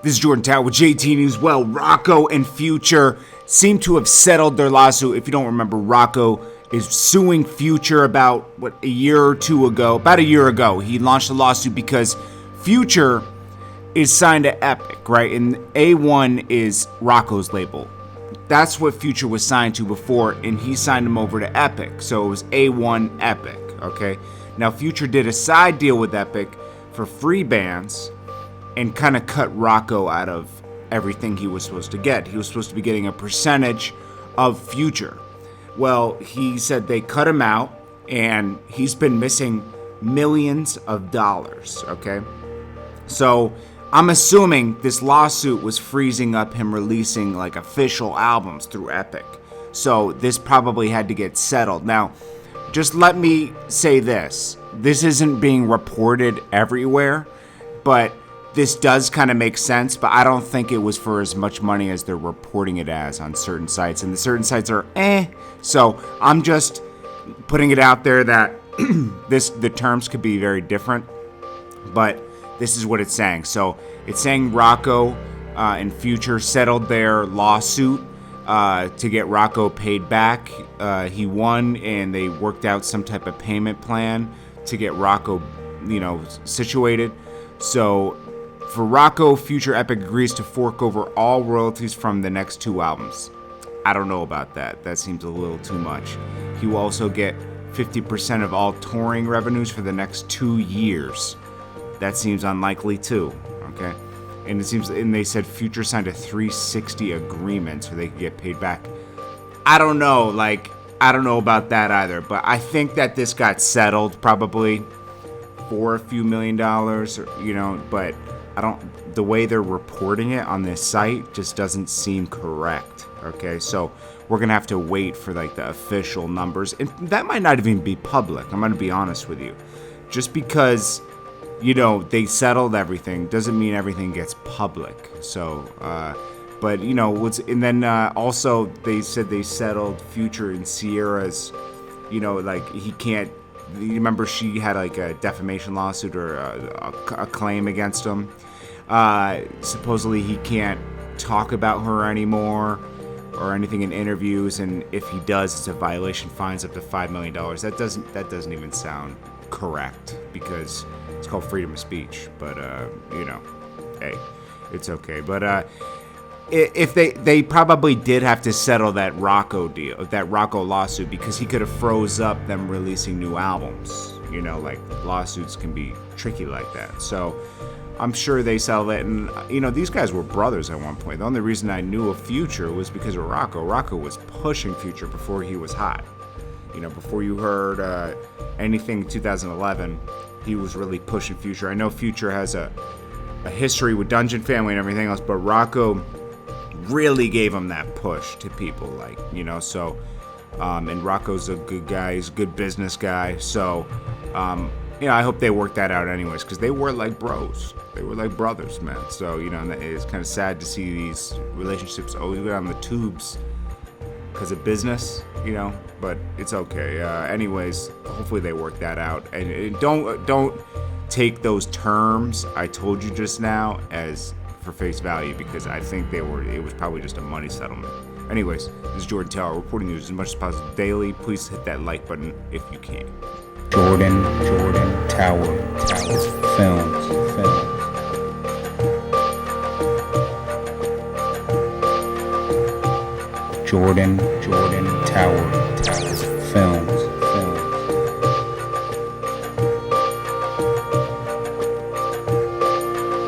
This is Jordan Tower with JTNEWS. Well, Rocko and Future seem to have settled their lawsuit. If you don't remember, Rocko is suing Future about, a year or two ago. About a year ago, he launched a lawsuit because Future is signed to Epic, right? And A1 is Rocko's label. That's what Future was signed to before, and he signed him over to Epic. So it was A1 Epic, okay? Now, Future did a side deal with Epic for free bands and kind of cut Rocko out of everything he was supposed to get. He was supposed to be getting a percentage of Future. Well, he said they cut him out, and he's been missing millions of dollars, okay? So I'm assuming this lawsuit was freezing up him releasing like official albums through Epic. So this probably had to get settled. Now, just let me say this. This isn't being reported everywhere, but this does kind of make sense, but I don't think it was for as much money as they're reporting it as on certain sites. And the certain sites are So I'm just putting it out there that the terms could be very different, but this is what it's saying. So it's saying Rocko and Future settled their lawsuit to get Rocko paid back. He won, and they worked out some type of payment plan to get Rocko, situated. So for Rocko, Future Epic agrees to fork over all royalties from the next two albums. I don't know about that. That seems a little too much. He will also get 50% of all touring revenues for the next 2 years. That seems unlikely too, okay? And they said Future signed a 360 agreement so they could get paid back. I don't know about that either, but I think that this got settled probably for a few $1 million, but the way they're reporting it on this site just doesn't seem correct, okay? So we're gonna have to wait for the official numbers, and that might not even be public. I'm gonna be honest with you. Just because they settled everything doesn't mean everything gets public. So but also they said they settled Future and Sierra's, he can't. You remember she had a defamation lawsuit or a claim against him. Supposedly he can't talk about her anymore or anything in interviews, and if he does, it's a violation, fines up to $5 million. That doesn't even sound correct because it's called freedom of speech. But hey, it's okay. But if they probably did have to settle that Rocko deal, that Rocko lawsuit, because he could have froze up them releasing new albums. Lawsuits can be tricky like that. So I'm sure they settled it. And these guys were brothers at one point. The only reason I knew of Future was because of Rocko. Rocko was pushing Future before he was hot. Before you heard anything in 2011, he was really pushing Future. I know Future has a history with Dungeon Family and everything else, but Rocko really gave him that push to people, so and Rocko's a good guy. He's a good business guy. So I hope they work that out anyways, because they were like bros. They were like brothers, man. So and it's kind of sad to see these relationships always go down the tubes because of business, but it's okay. Anyways, hopefully they work that out, and don't take those terms I told you just now as for face value, because I think it was probably just a money settlement. Anyways, this is Jordan Tower reporting news as much as possible daily. Please hit that like button if you can. Jordan Tower Films. Jordan Tower Films.